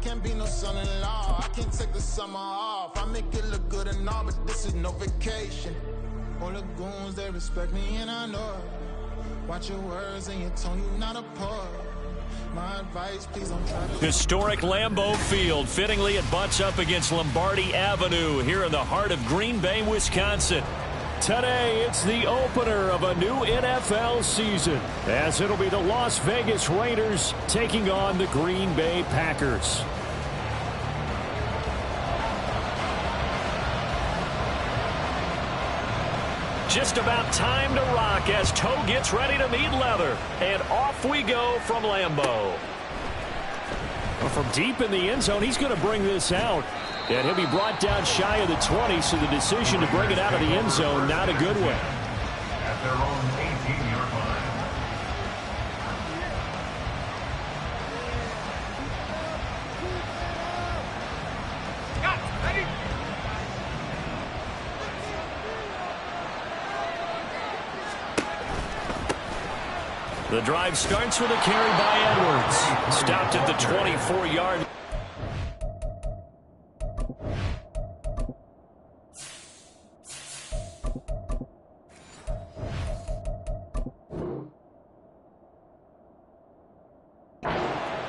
can't be no son-in-law. I can't take the summer off. I make it look good and all, but this is no vacation. All the goons, they respect me and I know it. Watch your words and your tone, you not a poet. My advice, please don't try to... Historic Lambeau Field. Fittingly, it butts up against Lombardi Avenue here in the heart of Green Bay, Wisconsin. Today, it's the opener of a new NFL season, as it'll be the Las Vegas Raiders taking on the Green Bay Packers. Just about time to rock as Toe gets ready to meet leather. And off we go from Lambeau. Well, from deep in the end zone, he's going to bring this out. And he'll be brought down shy of the 20, so the decision to bring it out of the end zone, not a good one. At their own 18-yard line. The drive starts with a carry by Edwards. Stopped at the 24-yard.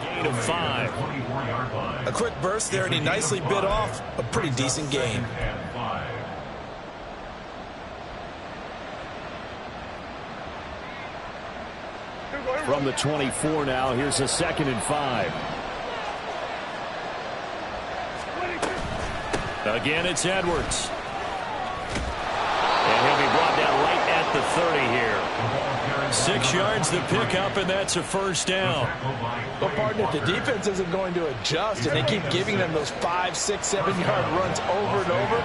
Gain of 5. A quick burst there, and he nicely bit off a pretty decent gain. From the 24 now, here's a 2nd and 5. Again, it's Edwards. And he'll be brought down right at the 30 here. 6 yards the pickup, and that's a first down. Well, partner, if the defense isn't going to adjust and they keep giving them those 5, 6, 7-yard runs over and over,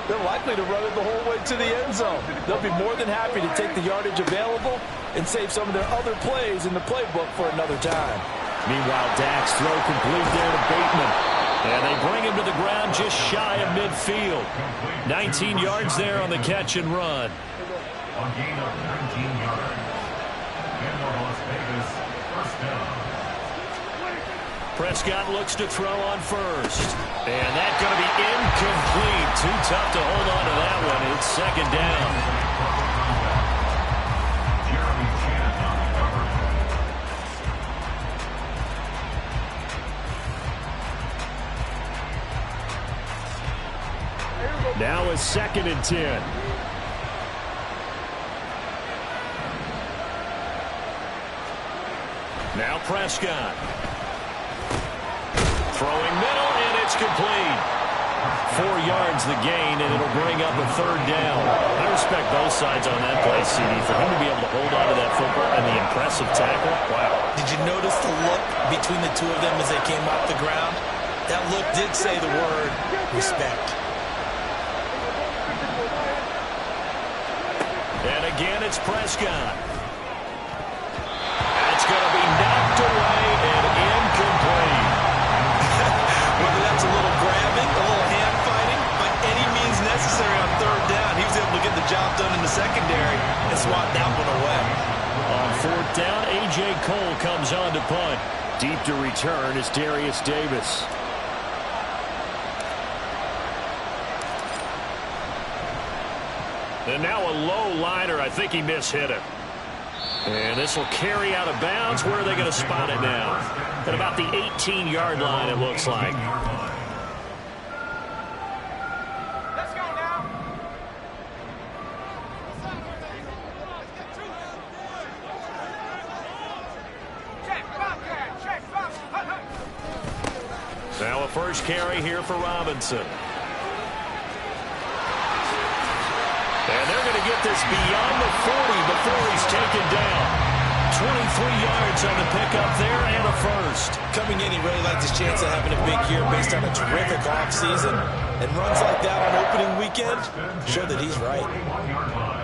they're likely to run it the whole way to the end zone. They'll be more than happy to take the yardage available and save some of their other plays in the playbook for another time. Meanwhile, Dak's throw complete there to Bateman. And they bring him to the ground just shy of midfield. 19 yards there on the catch and run. A gain of 19 yards. And the Las Vegas first down. Prescott looks to throw on first. And that's going to be incomplete. Too tough to hold on to that one. It's 2nd down. Jeremy Chan on the cover. Now a 2nd and 10. Now Prescott. Throwing middle, and it's complete. 4 yards the gain, and it'll bring up a 3rd down. I respect both sides on that play, CD. For him to be able to hold on to that football and the impressive tackle, wow. Did you notice the look between the two of them as they came off the ground? That look did say the word respect. And again, it's Prescott. That's going to be knocked away and incomplete. Whether that's a little grabbing, a little hand fighting, by any means necessary on 3rd down, he was able to get the job done in the secondary and swat that one away. On 4th down, A.J. Cole comes on to punt. Deep to return is Darius Davis. And now a low liner. I think he mishit it. And this will carry out of bounds. Where are they going to spot it now? At about the 18-yard line, it looks like. Let's go now. Now a first carry here for Robinson. And they're going to get this beyond the 40 before he's taken down. 23 yards on the pickup there and a first. Coming in, he really liked his chance of having a big year based on a terrific offseason. And runs like that on opening weekend show that he's right. 41-yard line.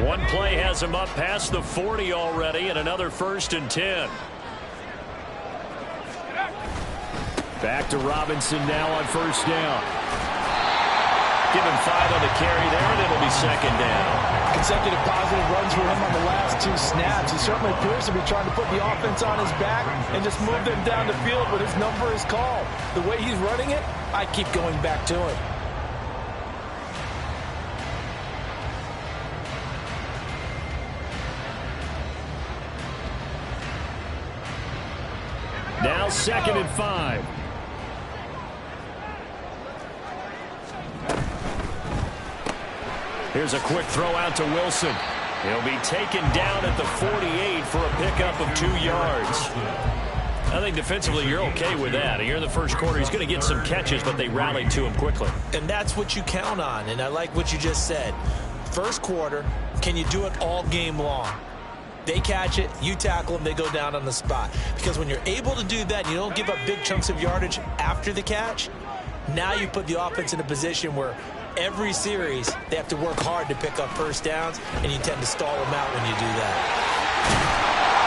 One play has him up past the 40 already, and another 1st and 10. Back to Robinson now on first down. Give him 5 on the carry there, and it'll be second down. Consecutive positive runs for him on the last 2 snaps. He certainly appears to be trying to put the offense on his back and just move them down the field when his number is called. The way he's running it, I keep going back to him. Now 2nd and 5. Here's a quick throw out to Wilson. He'll be taken down at the 48 for a pickup of 2 yards. I think defensively you're okay with that. Here in the first quarter, he's going to get some catches, but they rallied to him quickly. And that's what you count on, and I like what you just said. First quarter, can you do it all game long? They catch it, you tackle them, they go down on the spot. Because when you're able to do that, you don't give up big chunks of yardage after the catch, now you put the offense in a position where every series they have to work hard to pick up first downs, and you tend to stall them out when you do that.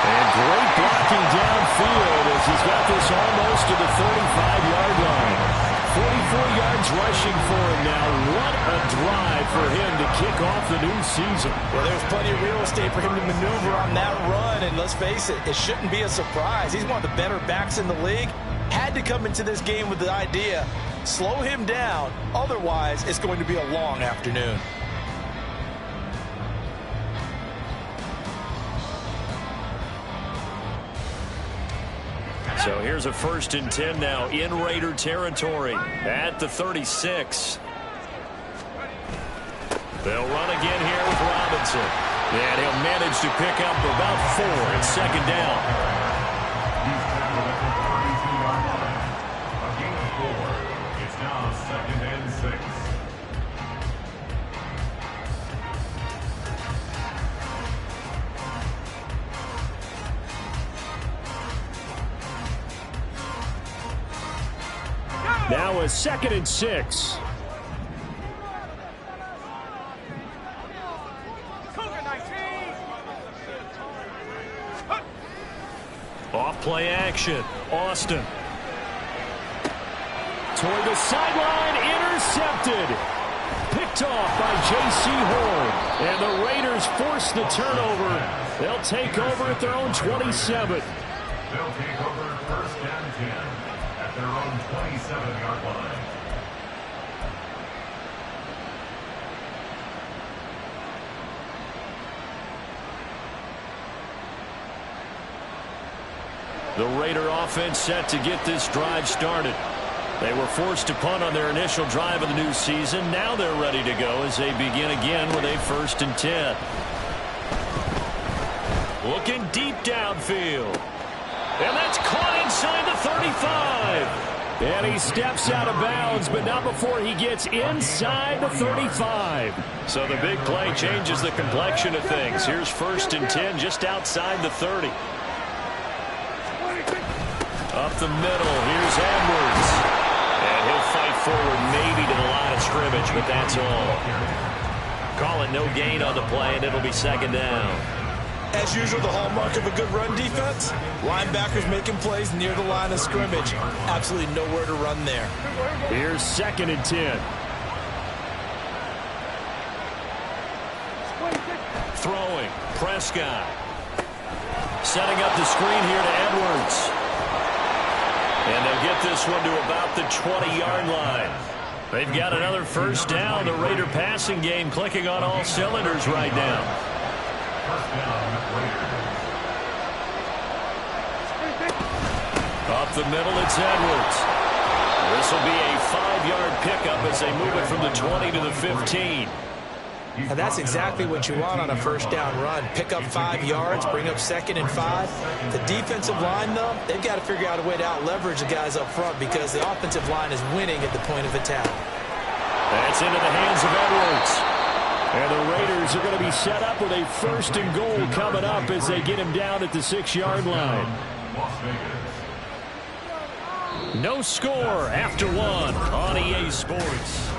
And great blocking downfield as he's got this almost to the 35-yard line. 44 yards rushing for him now. What a drive for him to kick off the new season. Well, there's plenty of real estate for him to maneuver on that run, and let's face it, it shouldn't be a surprise. He's one of the better backs in the league. Had to come into this game with the idea, slow him down, otherwise it's going to be a long afternoon. So here's a 1st and 10 now in Raider territory at the 36. They'll run again here with Robinson. And he'll manage to pick up about 4 at 2nd down. He's tackled at the 32-yard line. A gain of 4. It's now 2nd and 6. Now a 2nd and 6. Off play action. Austin. Toward the sideline. Intercepted. Picked off by J.C. Horn. And the Raiders force the turnover. They'll take over at their own 27. They'll take over 1st and 10 at their own 27-yard line. The Raider offense set to get this drive started. They were forced to punt on their initial drive of the new season. Now they're ready to go as they begin again with a 1st and 10. Looking deep downfield. And that's caught inside the 35. And he steps out of bounds, but not before he gets inside the 35. So the big play changes the complexion of things. Here's 1st and 10 just outside the 30. Up the middle, here's Edwards. And he'll fight forward maybe to the line of scrimmage, but that's all. Call it no gain on the play, and it'll be 2nd down. As usual, the hallmark of a good run defense, linebackers making plays near the line of scrimmage. Absolutely nowhere to run there. Here's 2nd and 10. Throwing, Prescott. Setting up the screen here to Edwards. And they'll get this one to about the 20-yard line. They've got another 1st down. The Raider passing game clicking on all cylinders right now. 1st down, Raiders. Up the middle, it's Edwards. This will be a 5-yard pickup as they move it from the 20 to the 15. And that's exactly what you want on a 1st down run. Pick up 5 yards, bring up 2nd and 5. The defensive line, though, they've got to figure out a way to out-leverage the guys up front because the offensive line is winning at the point of attack. That's into the hands of Edwards. And the Raiders are going to be set up with a 1st and goal coming up as they get him down at the 6-yard line. Las Vegas. No score after 1 on EA Sports.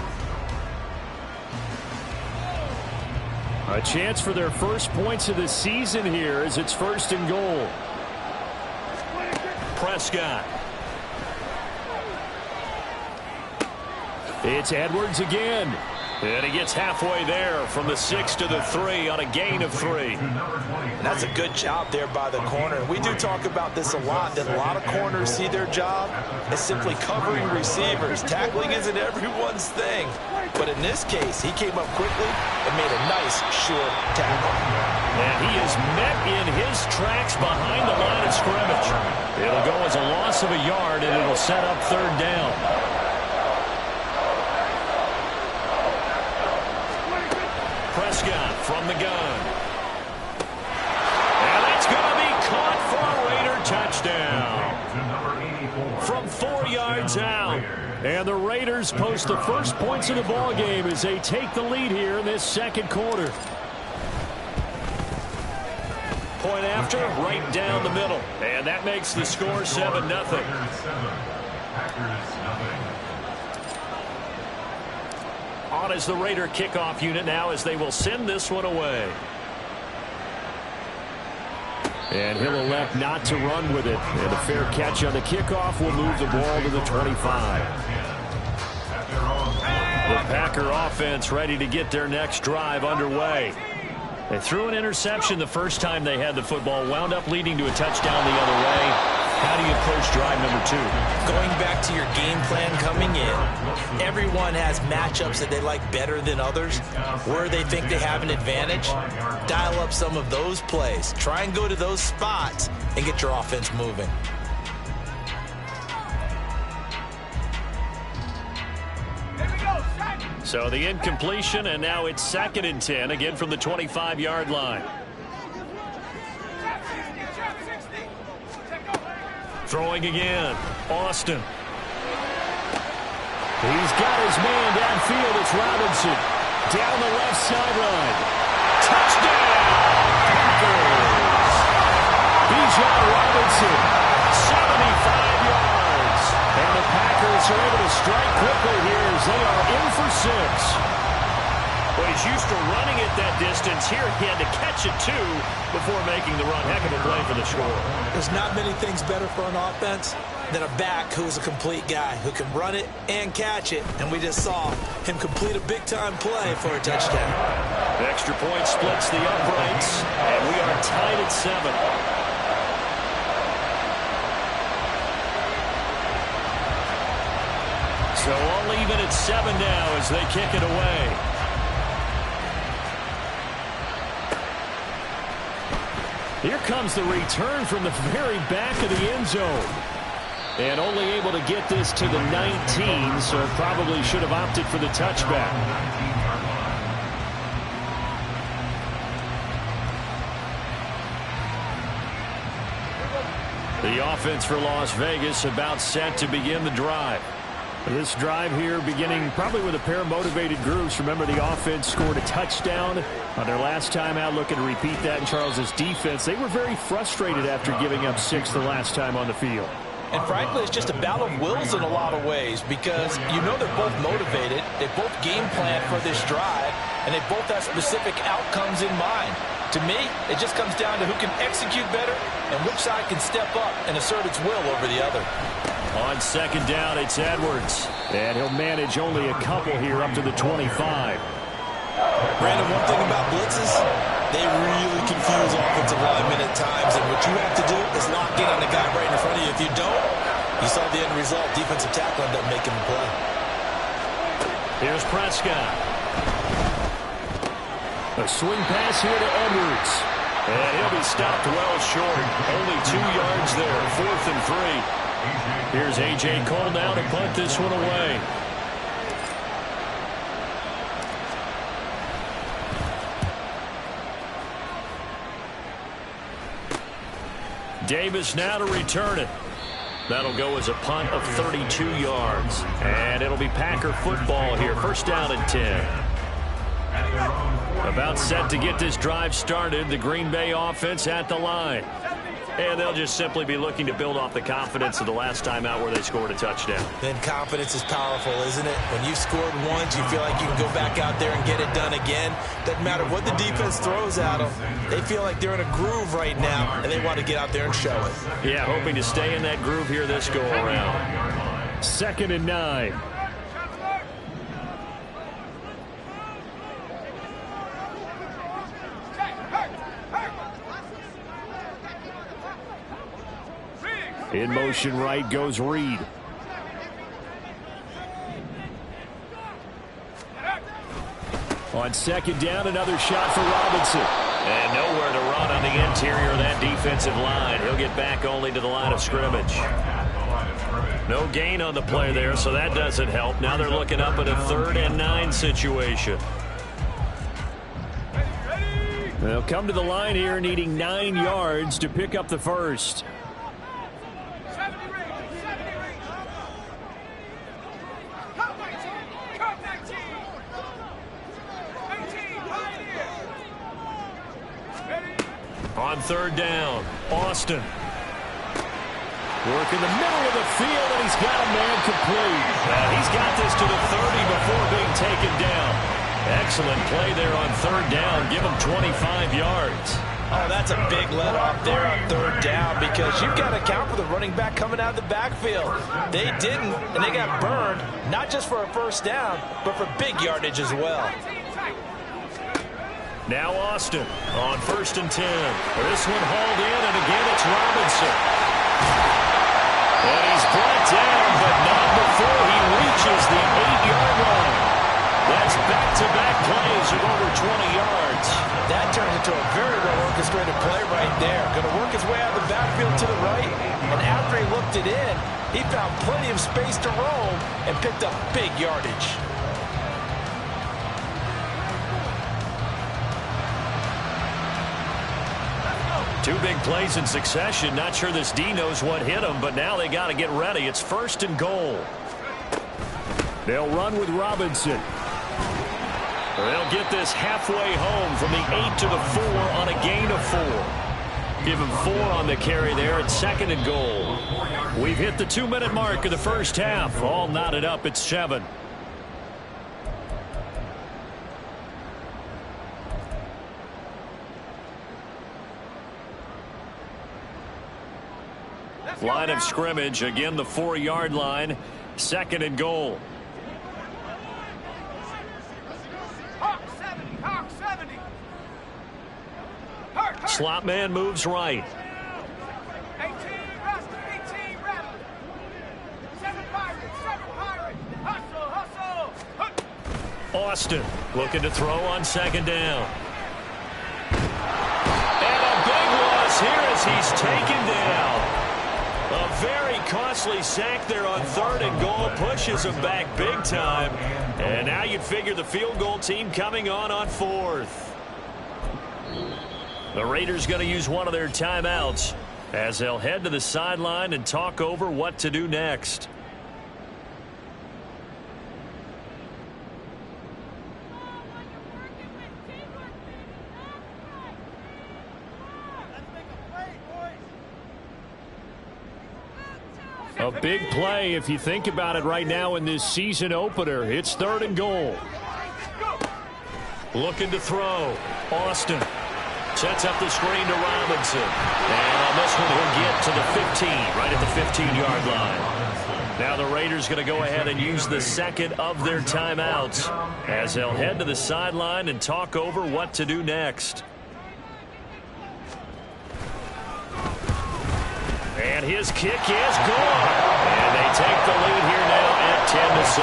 A chance for their first points of the season here as it's 1st and goal. Prescott. It's Edwards again. And he gets halfway there from the 6 to the 3 on a gain of 3. And that's a good job there by the corner. We do talk about this a lot, that a lot of corners see their job as simply covering receivers. Tackling isn't everyone's thing. But in this case, he came up quickly and made a nice short tackle. And he is met in his tracks behind the line of scrimmage. It'll go as a loss of a yard, and it'll set up 3rd down. Prescott from the gun. And that's going to be caught for a Raider touchdown. From 4 yards out. And the Raiders post the first points of the ball game as they take the lead here in this 2nd quarter. Point after, right down the middle. And that makes the score 7-0. On is the Raider kickoff unit now as they will send this one away. And he'll elect not to run with it. And a fair catch on the kickoff will move the ball to the 25. The Packer offense ready to get their next drive underway. They threw an interception the first time they had the football, wound up leading to a touchdown the other way. How do you approach drive number 2? Going back to your game plan coming in, everyone has matchups that they like better than others, where they think they have an advantage. Dial up some of those plays. Try and go to those spots and get your offense moving. So the incompletion, and now it's 2nd and 10, again from the 25-yard line. Throwing again, Austin. He's got his man downfield. It's Robinson. Down the left sideline. Touchdown! Packers! Bijan Robinson, 75 yards. And the Packers are able to strike quickly here as they are in for 6. Well, he's used to running it that distance. Here he had to catch it, too, before making the run. Heck of a play for the score. There's not many things better for an offense than a back who's a complete guy, who can run it and catch it. And we just saw him complete a big-time play for a touchdown. The extra point splits the uprights, and we are tied at 7. So all even at 7 now as they kick it away. Here comes the return from the very back of the end zone. And only able to get this to the 19, so probably should have opted for the touchback. The offense for Las Vegas about set to begin the drive. This drive here beginning probably with a pair of motivated groups. Remember, the offense scored a touchdown on their last time out, looking to repeat that in Charles's defense. They were very frustrated after giving up 6 the last time on the field. And frankly, it's just a battle of wills in a lot of ways, because you know they're both motivated, they both game plan for this drive, and they both have specific outcomes in mind. To me, it just comes down to who can execute better and which side can step up and assert its will over the other. On 2nd down, it's Edwards. And he'll manage only a couple here up to the 25. Brandon, one thing about blitzes, they really confuse offensive linemen at times. And what you have to do is lock in on the guy right in front of you. If you don't, you saw the end result. Defensive tackle ended up making the play. Here's Prescott. A swing pass here to Edwards. And he'll be stopped well short. Only 2 yards there. 4th and 3. Here's A.J. Cole now to punt this one away. Davis now to return it. That'll go as a punt of 32 yards. And it'll be Packer football here. 1st down and 10. About set to get this drive started. The Green Bay offense at the line. And they'll just simply be looking to build off the confidence of the last time out where they scored a touchdown. Then confidence is powerful, isn't it? When you've scored once, you feel like you can go back out there and get it done again. Doesn't matter what the defense throws at them. They feel like they're in a groove right now, and they want to get out there and show it. Yeah, hoping to stay in that groove here this go-around. 2nd and 9. In motion right goes Reed. On second down, another shot for Robinson. And nowhere to run on the interior of that defensive line. He'll get back only to the line of scrimmage. No gain on the play there, so that doesn't help. Now they're looking up at a 3rd and 9 situation. They'll come to the line here needing 9 yards to pick up the first. On 3rd down, Austin. Work in the middle of the field, and he's got a man complete. He's got this to the 30 before being taken down. Excellent play there on 3rd down. Give him 25 yards. Oh, that's a big let off there on 3rd down because you've got to account for the running back coming out of the backfield. They didn't, and they got burned, not just for a first down, but for big yardage as well. Now Austin on 1st and 10. This one hauled in, and again it's Robinson. And he's brought down, but not before he reaches the 8-yard line. That's back-to-back plays of over 20 yards. That turns into a very well-orchestrated play right there. Going to work his way out of the backfield to the right, and after he looked it in, he found plenty of space to roam and picked up big yardage. Two big plays in succession. Not sure this D knows what hit him, but now they got to get ready. It's 1st and goal. They'll run with Robinson. They'll get this halfway home from the 8 to the 4 on a gain of 4. Give him 4 on the carry there at 2nd and goal. We've hit the 2-minute mark of the first half. All knotted up at 7. Line of scrimmage, again the 4-yard line, 2nd and goal. Slot man moves right. 18 rest. 7 Pirates. Hustle. Austin looking to throw on 2nd down. And a big loss here as he's taken down. A very costly sack there on 3rd and goal. Pushes him back big time. And now you'd figure the field goal team coming on 4th. The Raiders going to use one of their timeouts as they'll head to the sideline and talk over what to do next. A big play if you think about it right now in this season opener. It's 3rd and goal. Looking to throw. Austin sets up the screen to Robinson. And on this one he'll get to the 15, right at the 15-yard line. Now the Raiders going to go ahead and use the 2nd of their timeouts as they'll head to the sideline and talk over what to do next. And his kick is gone. And they take the lead here now at 10-7.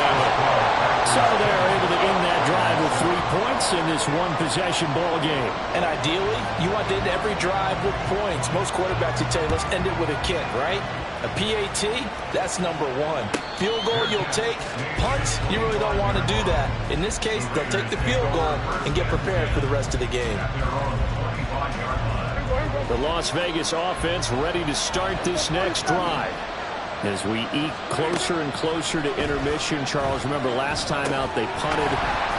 So they're able to end that drive with 3 points in this one-possession ball game. And ideally, you want to end every drive with points. Most quarterbacks would tell you, let's end it with a kick, right? A PAT, that's number 1. Field goal you'll take. Punts, you really don't want to do that. In this case, they'll take the field goal and get prepared for the rest of the game. The Las Vegas offense ready to start this next drive. As we eke closer and closer to intermission, Charles, remember last time out they punted.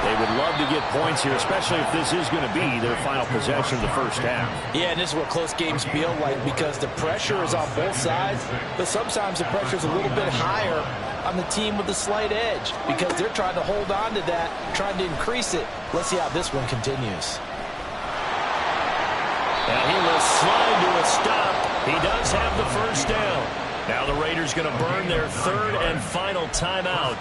They would love to get points here, especially if this is going to be their final possession of the first half. Yeah, and this is what close games feel like because the pressure is on both sides, but sometimes the pressure is a little bit higher on the team with the slight edge because they're trying to hold on to that, trying to increase it. Let's see how this one continues. Now he will slide to a stop. He does have the first down. Now the Raiders going to burn their 3rd and final timeout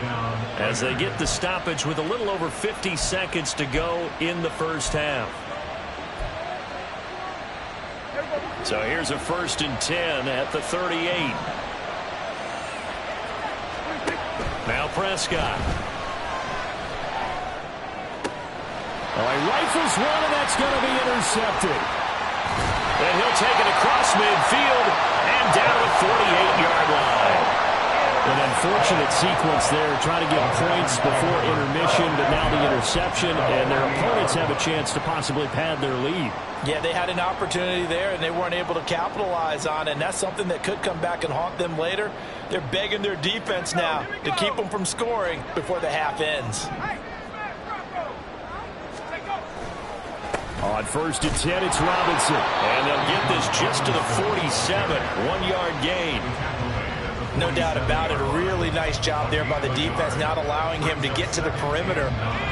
as they get the stoppage with a little over 50 seconds to go in the first half. So here's a 1st and 10 at the 38. Now Prescott. Oh, he rifles one, and that's going to be intercepted. And he'll take it across midfield and down the 48-yard line. An unfortunate sequence there, trying to get points before intermission, but now the interception, and their opponents have a chance to possibly pad their lead. Yeah, they had an opportunity there, and they weren't able to capitalize on it, and that's something that could come back and haunt them later. They're begging their defense now to keep them from scoring before the half ends. On 1st and 10, it's Robinson. And they'll get this just to the 47, 1-yard gain. No doubt about it. A really nice job there by the defense, not allowing him to get to the perimeter.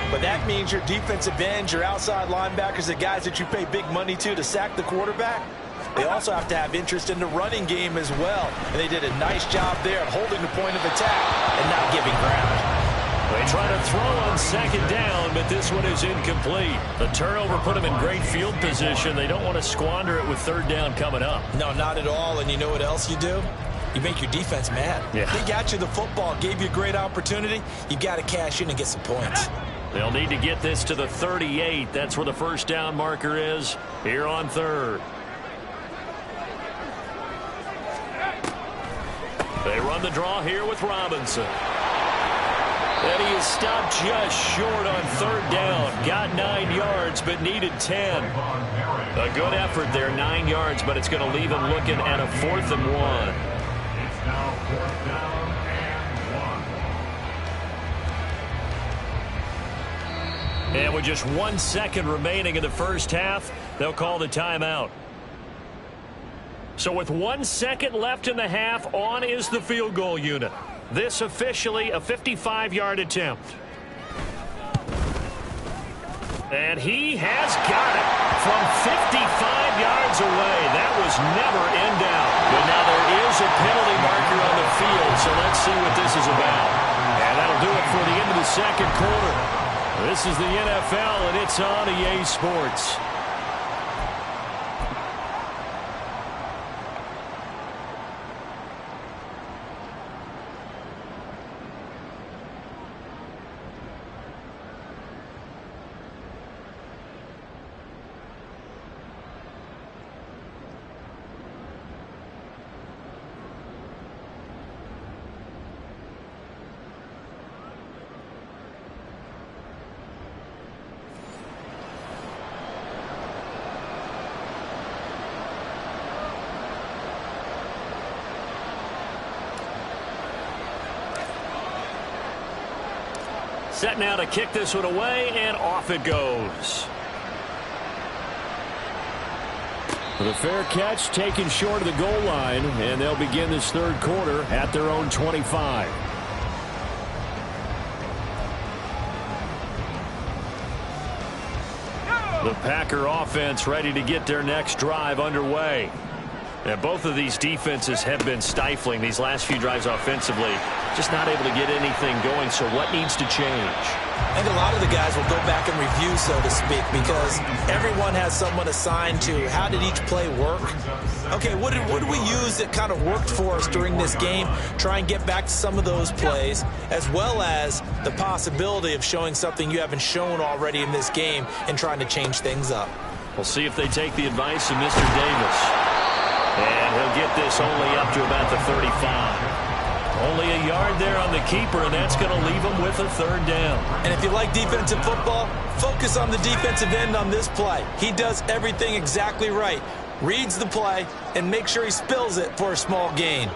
But that means your defensive ends, your outside linebackers, the guys that you pay big money to sack the quarterback, they also have to have interest in the running game as well. And they did a nice job there of holding the point of attack and not giving ground. They try to throw on 2nd down, but this one is incomplete. The turnover put them in great field position. They don't want to squander it with 3rd down coming up. No, not at all. And you know what else you do? You make your defense mad. Yeah. They got you the football, gave you a great opportunity. You got to cash in and get some points. They'll need to get this to the 38. That's where the 1st down marker is here on 3rd. They run the draw here with Robinson. And he is stopped just short on 3rd down. Got 9 yards, but needed 10. A good effort there, 9 yards, but it's going to leave him looking at a 4th and 1. It's now 4th down and 1. And with just 1 second remaining in the first half, they'll call the timeout. So with 1 second left in the half, on is the field goal unit. This officially a 55-yard attempt. And he has got it from 55 yards away. That was never in doubt. But now there is a penalty marker on the field, so let's see what this is about. And that'll do it for the end of the 2nd quarter. This is the NFL, and it's on EA Sports. Set now to kick this one away, and off it goes. The fair catch taken short of the goal line, and they'll begin this 3rd quarter at their own 25. The Packer offense ready to get their next drive underway. And both of these defenses have been stifling these last few drives offensively. Just not able to get anything going, so what needs to change? I think a lot of the guys will go back and review, so to speak, because everyone has someone assigned to how did each play work. Okay, what did we use that kind of worked for us during this game? Try and get back to some of those plays, as well as the possibility of showing something you haven't shown already in this game and trying to change things up. We'll see if they take the advice of Mr. Davis. And he'll get this only up to about the 35. Only a yard there on the keeper, and that's going to leave him with a 3rd down. And if you like defensive football, focus on the defensive end on this play. He does everything exactly right. Reads the play and make sure he spills it for a small gain.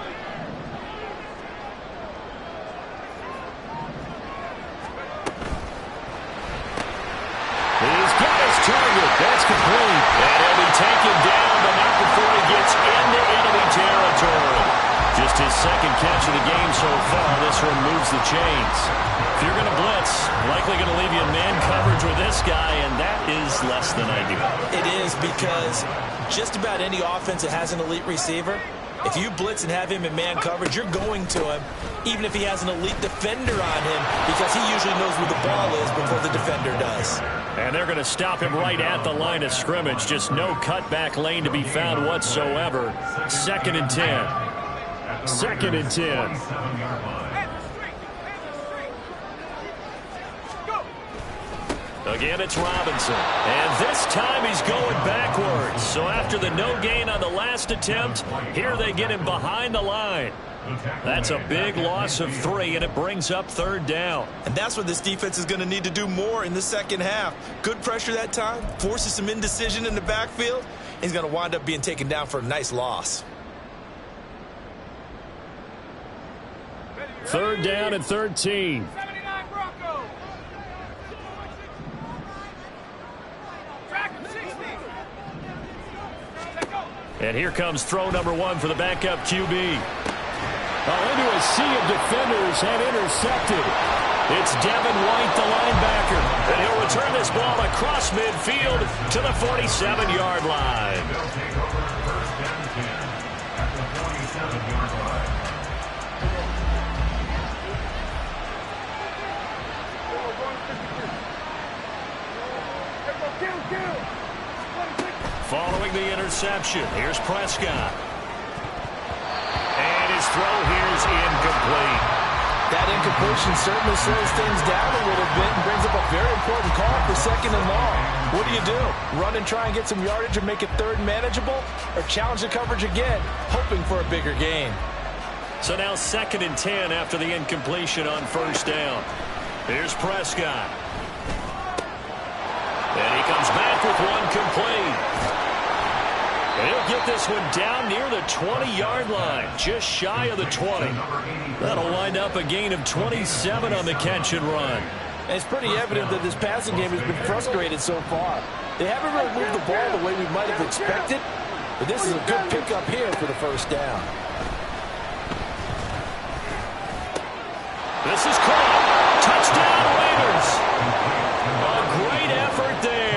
He's got his target. That's complete. And he'll be taken down, but not before he gets into enemy territory. Just his 2nd catch of the game so far. This one moves the chains. If you're going to blitz, likely going to leave you in man coverage with this guy, and that is less than ideal. It is, because just about any offense that has an elite receiver, if you blitz and have him in man coverage, you're going to him, even if he has an elite defender on him, because he usually knows where the ball is before the defender does. And they're going to stop him right at the line of scrimmage. Just no cutback lane to be found whatsoever. 2nd and 10. 2nd and 10. Again, it's Robinson. And this time he's going backwards. So after the no gain on the last attempt, here they get him behind the line. That's a big loss of 3, and it brings up 3rd down. And that's what this defense is going to need to do more in the second half. Good pressure that time, forces some indecision in the backfield. He's going to wind up being taken down for a nice loss. 3rd down and 13. 79 Broncos. Track him 60. Take go. And here comes throw number 1 for the backup QB. Into a sea of defenders and intercepted. It's Devin White, the linebacker. And he'll return this ball across midfield to the 47-yard line. They'll take over 1st and 10 at the 47-yard line. Following the interception, here's Prescott. And his throw here is incomplete. That incompletion certainly slows things down a little bit and brings up a very important call for 2nd and long. What do? Run and try and get some yardage and make it 3rd manageable, or challenge the coverage again, hoping for a bigger gain? So now 2nd and 10 after the incompletion on 1st down. Here's Prescott. And he comes back with one complete. And he'll get this one down near the 20-yard line, just shy of the 20. That'll wind up a gain of 27 on the catch and run. And it's pretty evident that this passing game has been frustrated so far. They haven't really moved the ball the way we might have expected, but this is a good pickup here for the 1st down. This is caught. Touchdown, Raiders. A great effort there.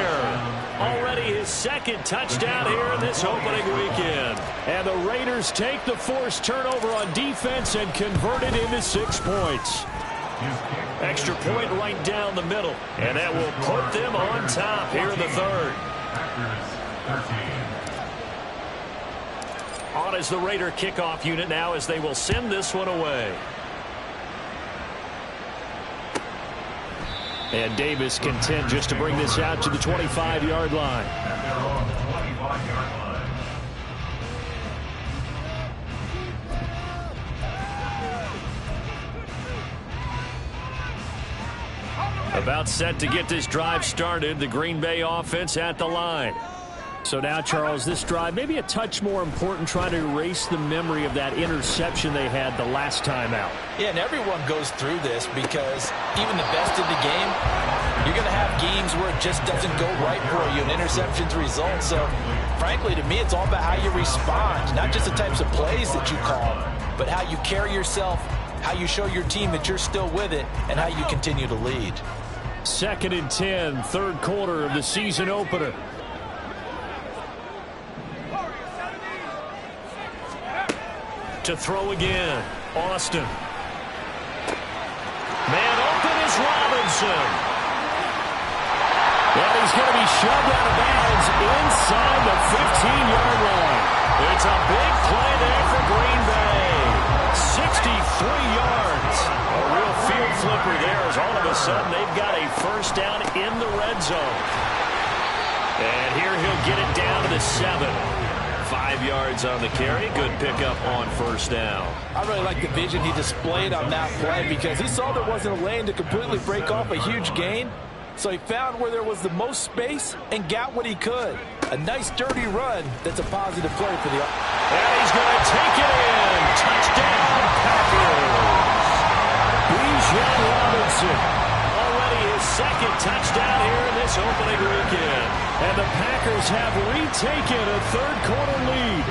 Already his 2nd touchdown here in this opening weekend. And the Raiders take the forced turnover on defense and convert it into 6 points. Extra point right down the middle. And that will put them on top here in the 3rd. On is the Raider kickoff unit now as they will send this one away. And Davis content just to bring this out to the 25-yard line. And they're on the 25-yard line. About set to get this drive started, the Green Bay offense at the line. So now, Charles, this drive maybe a touch more important, trying to erase the memory of that interception they had the last time out. Yeah, and everyone goes through this because even the best in the game, you're going to have games where it just doesn't go right for you, and interceptions result. So, frankly, to me, it's all about how you respond, not just the types of plays that you call, but how you carry yourself, how you show your team that you're still with it, and how you continue to lead. 2nd and 10, 3rd quarter of the season opener. To throw again, Austin. Man open is Robinson. And he's going to be shoved out of bounds inside the 15-yard line. It's a big play there for Green Bay. 63 yards. A real field flipper there as all of a sudden they've got a 1st down in the red zone. And here he'll get it down to the 7. 5 yards on the carry. Good pickup on 1st down. I really like the vision he displayed on that play because he saw there wasn't a lane to completely break off a huge gain. So he found where there was the most space and got what he could. A nice, dirty run that's a positive play for the... And he's going to take it in. Touchdown, Packers. Bijan Robinson. Already his 2nd touchdown here in this opening weekend. And the Packers have retaken a 3rd quarter lead.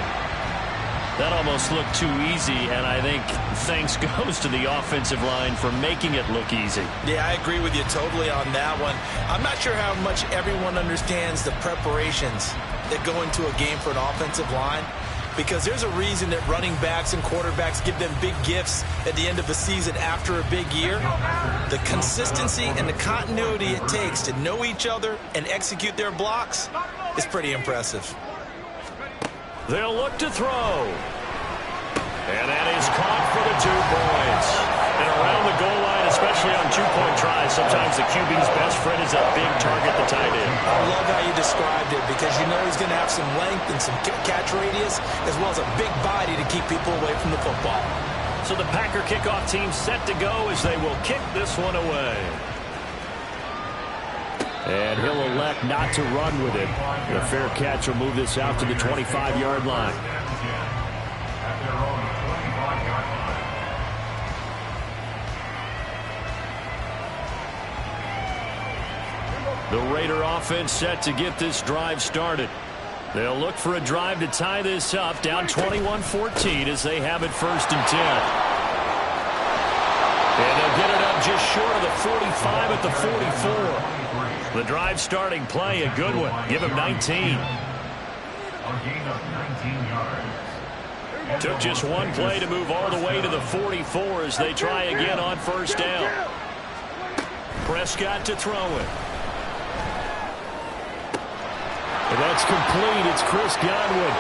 That almost looked too easy, and I think thanks goes to the offensive line for making it look easy. Yeah, I agree with you totally on that one. I'm not sure how much everyone understands the preparations that go into a game for an offensive line. because there's a reason that running backs and quarterbacks give them big gifts at the end of the season after a big year. The consistency and the continuity it takes to know each other and execute their blocks is pretty impressive. They'll look to throw. And that is caught for the 2 points. And around the goal line, especially on 2-point tries, sometimes the QB's best friend is a big target, the tight end. I love how you described it because you know he's going to have some length and some catch radius as well as a big body to keep people away from the football. So the Packer kickoff team set to go as they will kick this one away. And he'll elect not to run with it. The fair catch will move this out to the 25-yard line. The Raider offense set to get this drive started. They'll look for a drive to tie this up, down 21-14 as they have it 1st and 10. And they'll get it up just short of the 45 at the 44. The drive starting play, a good one. Give him 19. Took just one play to move all the way to the 44 as they try again on 1st down. Prescott to throw it. And that's complete. It's Chris Godwin.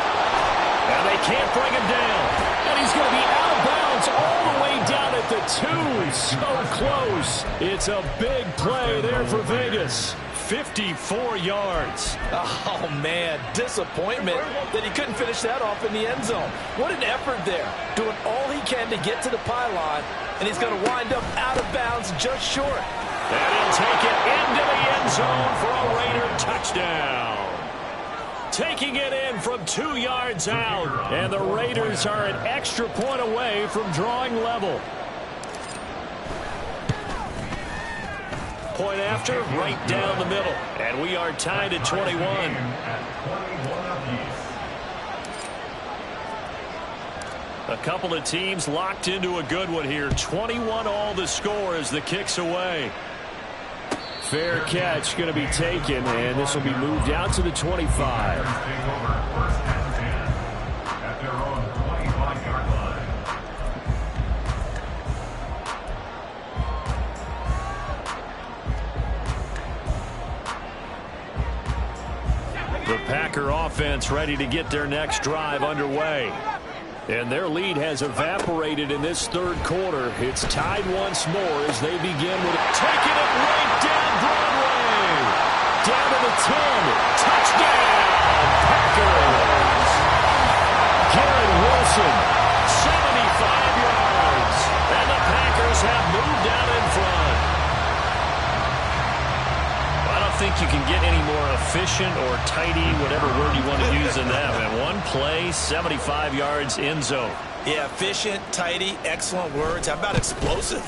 And they can't bring him down. And he's going to be out of bounds all the way down at the 2. So close. It's a big play there for Vegas. 54 yards. Oh, man, disappointment that he couldn't finish that off in the end zone. What an effort there. Doing all he can to get to the pylon, and he's going to wind up out of bounds just short. And he'll take it into the end zone for a Raider touchdown. Taking it in from 2 yards out. And the Raiders are an extra point away from drawing level. Point after, right down the middle. And we are tied at 21. A couple of teams locked into a good one here. 21 all the score as the kick's away. Fair catch going to be taken, and this will be moved out to the 25. The Packer offense ready to get their next drive underway. And their lead has evaporated in this 3rd quarter. It's tied once more as they begin with it. Taking it right down Broadway. Down to the 10. Touchdown, Packers. Garrett Wilson, 75 yards. And the Packers have moved out in front. I don't think you can get any more efficient or tidy, whatever word you want to use in that. And one play, 75 yards, end zone. Yeah, efficient, tidy, excellent words. How about explosive?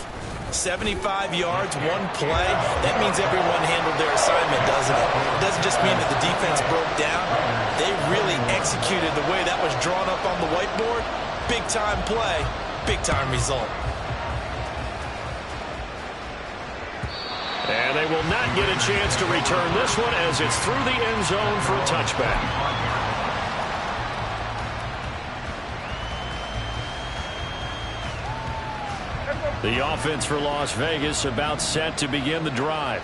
75 yards, one play. That means everyone handled their assignment, doesn't it? It doesn't just mean that the defense broke down. They really executed the way that was drawn up on the whiteboard. Big-time play, big-time result. And they will not get a chance to return this one as it's through the end zone for a touchback. The offense for Las Vegas about set to begin the drive.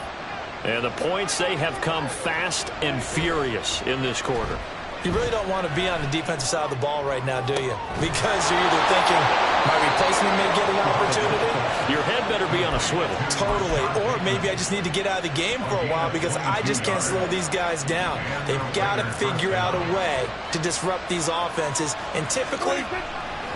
And the points, they have come fast and furious in this quarter. You really don't want to be on the defensive side of the ball right now, do you? Because you're either thinking, my replacement may get an opportunity. Your head better be on a swivel. Totally. Or maybe I just need to get out of the game for a while because I just can't slow these guys down. They've got to figure out a way to disrupt these offenses. And typically,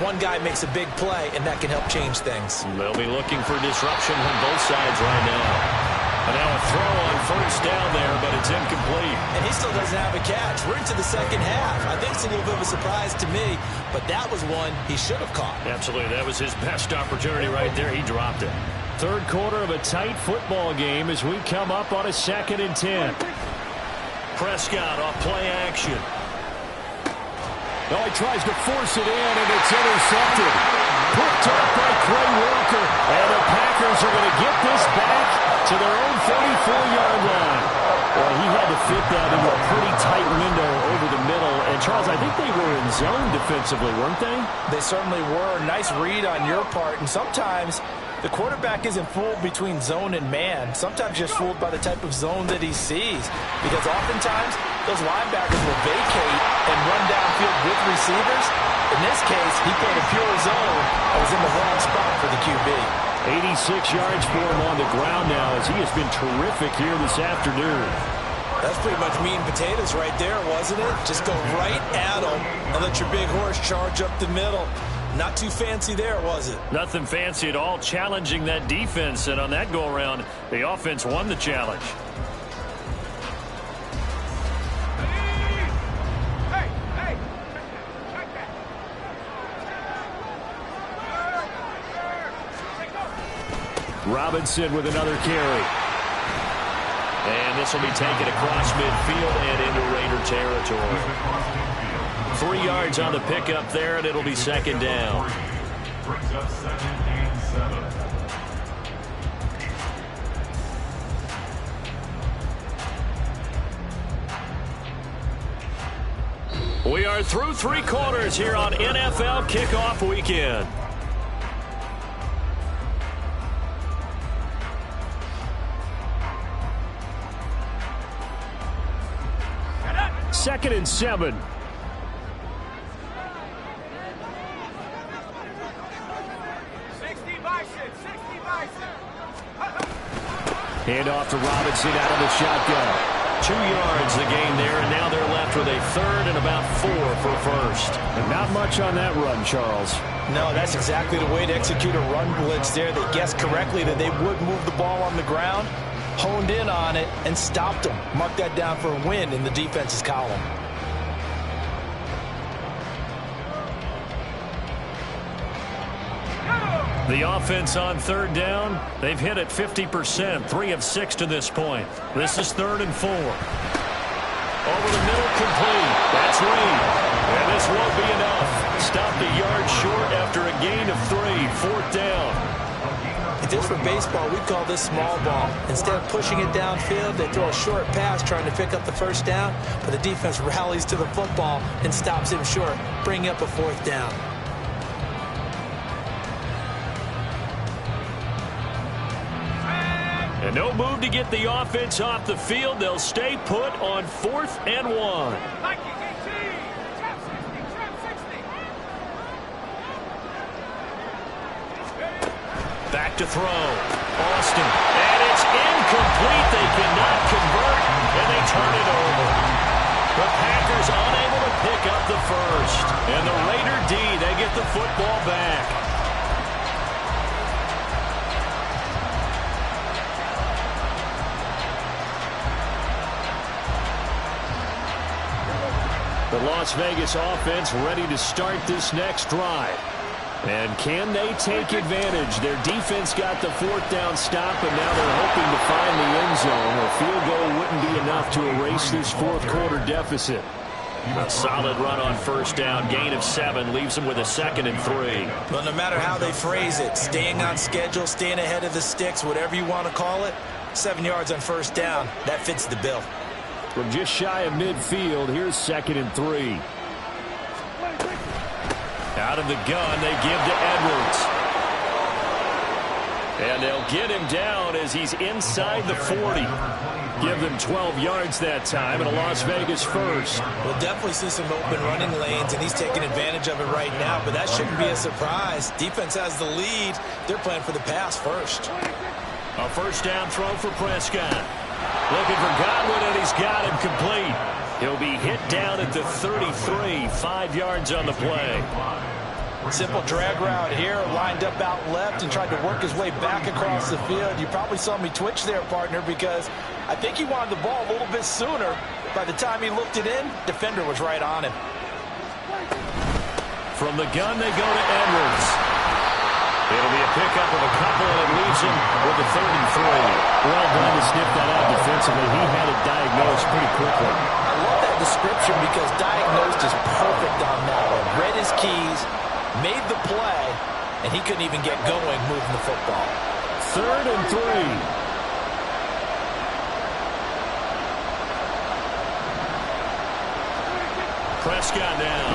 one guy makes a big play, and that can help change things. They'll be looking for disruption from both sides right now. And now a throw on 1st down there, but it's incomplete. And he still doesn't have a catch. We're into the 2nd half. I think it's a little bit of a surprise to me, but that was one he should have caught. Absolutely. That was his best opportunity right there. He dropped it. 3rd quarter of a tight football game as we come up on a 2nd and 10. Prescott off play action. Oh, he tries to force it in, and it's intercepted. Picked up by Quay Walker. And the Packers are going to get this back to their own 44-yard line. Well, he had to fit that into a pretty tight window over the middle. And, Charles, I I think they were in zone defensively, weren't they? They certainly were. Nice read on your part. And sometimes the quarterback isn't fooled between zone and man. Sometimes just fooled by the type of zone that he sees. Because oftentimes, those linebackers will vacate and run downfield with receivers. In this case, he played a pure zone and was in the wrong spot for the QB. 86 yards for him on the ground now as he has been terrific here this afternoon. That's pretty much meat and potatoes right there, wasn't it? Just go right at them and let your big horse charge up the middle. Not too fancy there, was it? Nothing fancy at all, challenging that defense, and on that go-around, the offense won the challenge. Robinson with another carry. And this will be taken across midfield and into Raider territory. 3 yards on the pickup there, and it'll be second down. Brings up 2nd and 7. We are through 3 quarters here on NFL Kickoff Weekend. Second and 7. Hand off to Robinson out of the shotgun. 2 yards the gain there, and now they're left with a third and about 4 for first. And not much on that run, Charles. No, that's exactly the way to execute a run blitz there. They guessed correctly that they would move the ball on the ground, honed in on it, and stopped them. Mark that down for a win in the defense's column. The offense on third down, they've hit it 50%, 3 of 6 to this point. This is 3rd and 4. Over the middle, complete. That's Reed. And this won't be enough. Stopped a yard short after a gain of 3, 4th down. If this were baseball, we'd call this small ball. Instead of pushing it downfield, they throw a short pass trying to pick up the first down, but the defense rallies to the football and stops him short, bringing up a 4th down. And no move to get the offense off the field. They'll stay put on 4th and 1. Back to throw. Austin. And it's incomplete. They cannot convert, and they turn it over. The Packers unable to pick up the first. And the Raider D, they get the football back. The Las Vegas offense ready to start this next drive. And can they take advantage? Their defense got the 4th down stop, and now they're hoping to find the end zone. A field goal wouldn't be enough to erase this 4th quarter deficit. A solid run on first down. Gain of 7 leaves them with a 2nd and 3. Well, no matter how they phrase it, staying on schedule, staying ahead of the sticks, whatever you want to call it, 7 yards on first down, that fits the bill. From just shy of midfield, here's 2nd and 3. Out of the gun, they give to Edwards. And they'll get him down as he's inside the 40. Give them 12 yards that time, and a Las Vegas first. We'll definitely see some open running lanes, and he's taking advantage of it right now, but that shouldn't be a surprise. Defense has the lead. They're playing for the pass first. A first down throw for Prescott. Looking for Godwin, and he's got him complete. He'll be hit down at the 33, 5 yards on the play. Simple drag route here, lined up out left and tried to work his way back across the field. You probably saw me twitch there, partner, because I think he wanted the ball a little bit sooner. By the time he looked it in, defender was right on him. From the gun, they go to Edwards. It'll be a pickup of a couple, and it leaves him with a 33. Well done to snip that out defensively. He had it diagnosed pretty quickly. I love that description because diagnosed is perfect on that one. Read his keys, made the play, and he couldn't even get going moving the football. 3rd and 3. Prescott now.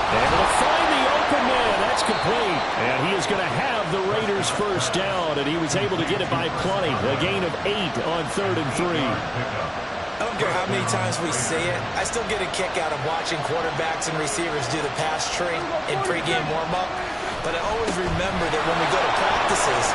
Able to find the open man. That's complete. And he is going to have the Raiders first down, and he was able to get it by plenty. A gain of 8 on 3rd and 3. I don't care how many times we see it. I still get a kick out of watching quarterbacks and receivers do the pass tree in pregame warm-up. But I always remember that when we go to practices,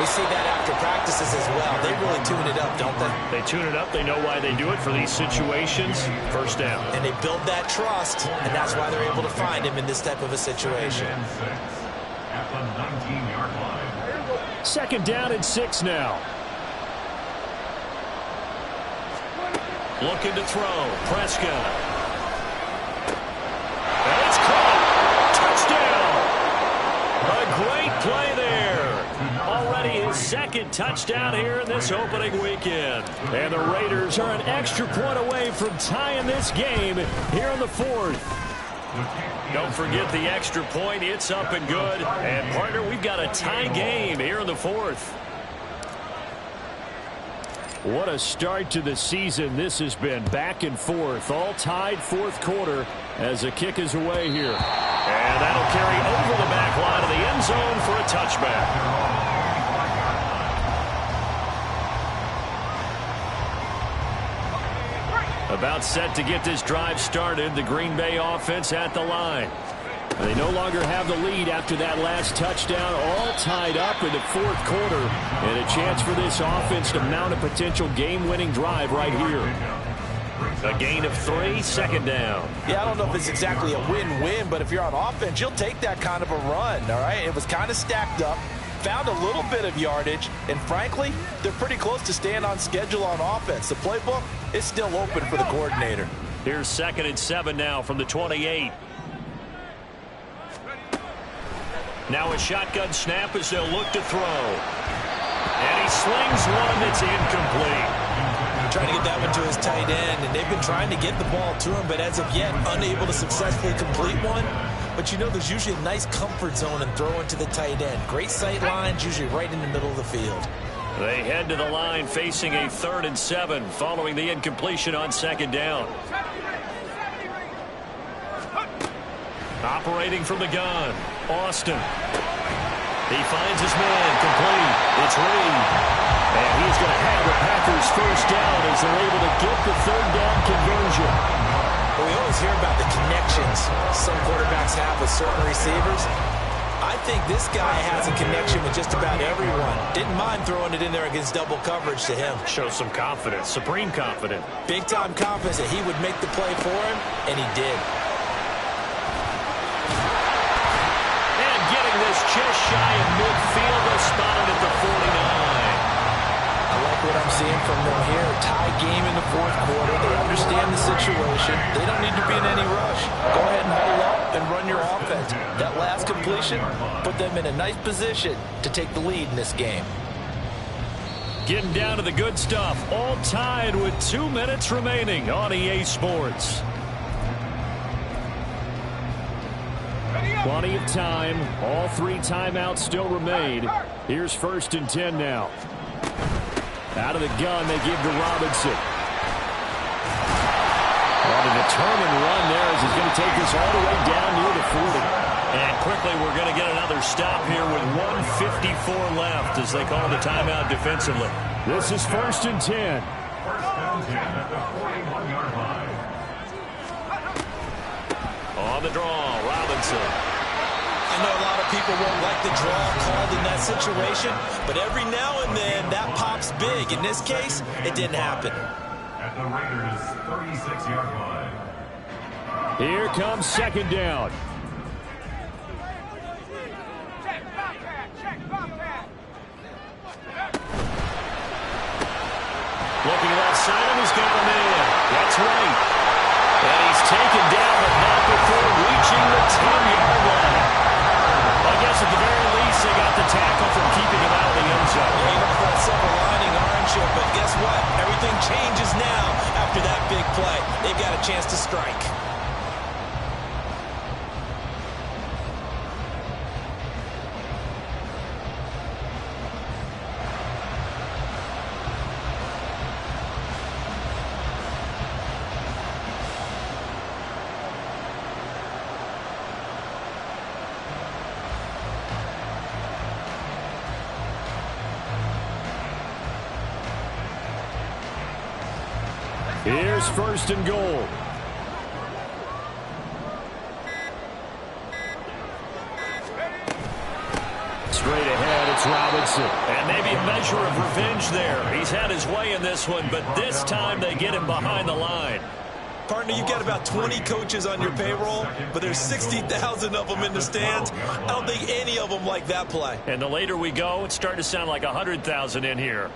we see that after practices as well. They really tune it up, don't they? They tune it up. They know why they do it for these situations. First down. And they build that trust, and that's why they're able to find him in this type of a situation. At the 19-yard line. 2nd down and 6 now. Looking to throw. Prescott. And it's caught. Touchdown. A great play there. Already his 2nd touchdown here in this opening weekend. And the Raiders are an extra point away from tying this game here in the 4th. Don't forget the extra point. It's up and good. And, partner, we've got a tie game here in the 4th. What a start to the season this has been. Back and forth. All tied 4th quarter as the kick is away here. And that'll carry over the back line of the end zone for a touchback. About set to get this drive started. The Green Bay offense at the line. They no longer have the lead after that last touchdown. All tied up in the 4th quarter. And a chance for this offense to mount a potential game-winning drive right here. A gain of 3, 2nd down. Yeah, I don't know if it's exactly a win-win, but if you're on offense, you'll take that kind of a run, all right? It was kind of stacked up, found a little bit of yardage, and frankly, they're pretty close to staying on schedule on offense. The playbook is still open for the coordinator. Here's 2nd and 7 now from the 28. Now a shotgun snap as they'll look to throw. And he slings one that's incomplete. Trying to get that one to his tight end, and they've been trying to get the ball to him, but as of yet, unable to successfully complete one. But you know, there's usually a nice comfort zone in throwing to the tight end. Great sight lines, usually right in the middle of the field. They head to the line facing a 3rd and 7 following the incompletion on 2nd down. Operating from the gun, Austin. He finds his man, complete. It's Reed. And he's going to have the Packers first down as they're able to get the 3rd down conversion. Well, we always hear about the connections some quarterbacks have with certain receivers. I think this guy has a connection with just about everyone. Didn't mind throwing it in there against double coverage to him. Shows some confidence, supreme confidence. Big-time confidence that he would make the play for him, and he did. And getting this just shy of midfield, they're spotted at the 49. I like what I'm seeing from them here. Tie game in the 4th quarter. They understand the situation. They don't need to be in any rush. Go ahead and huddle up and run your offense. That last completion put them in a nice position to take the lead in this game. Getting down to the good stuff. All tied with 2 minutes remaining on EA Sports. Plenty of time. All 3 timeouts still remain. Here's 1st and 10 now. Out of the gun, they give to Robinson. On a determined run there as he's going to take this all the way down near the 40. And quickly, we're going to get another stop here with 1:54 left as they call the timeout defensively. This is 1st and 10. 1st and 10 at the 41-yard line. On the draw, Robinson. I know a lot of people won't like the draw called in that situation, but every now and then that pops big. In this case, it didn't happen. At the Raiders' 36-yard line. Here comes 2nd down. Check, Bobcat, check, Bobcat. Looking outside him, he's got him in. That's right. And he's taken down, but not before reaching the 10-yard line. I guess at the very least, they got the tackle from keeping him out of the end zone. Yeah, you got that silver lining, aren't you? But guess what? Everything changes now after that big play. They've got a chance to strike. Here's first and goal. Straight ahead, it's Robinson. And maybe a measure of revenge there. He's had his way in this one, but this time they get him behind the line. Partner, you got about 20 coaches on your payroll, but there's 60,000 of them in the stands. I don't think any of them like that play. And the later we go, it's starting to sound like 100,000 in here.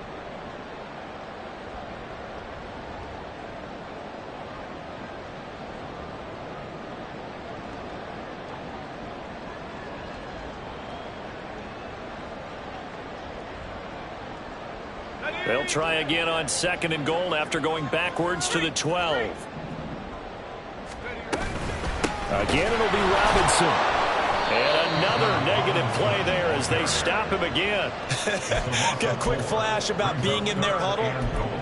They'll try again on second and goal after going backwards to the 12. Again, it'll be Robinson. And another negative play there as they stop him again. Got a quick flash about being in their huddle.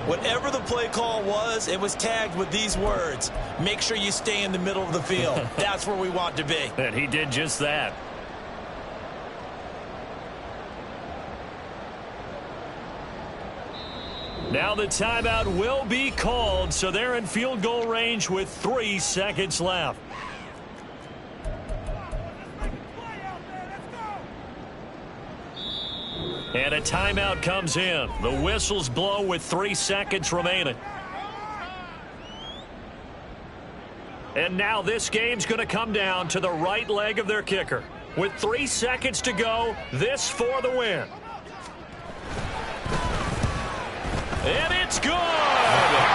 Whatever the play call was, it was tagged with these words: make sure you stay in the middle of the field. That's where we want to be. And he did just that. Now the timeout will be called, so they're in field goal range with 3 seconds left. And a timeout comes in. The whistles blow with 3 seconds remaining. And now this game's going to come down to the right leg of their kicker. With 3 seconds to go, this for the win. And it's good!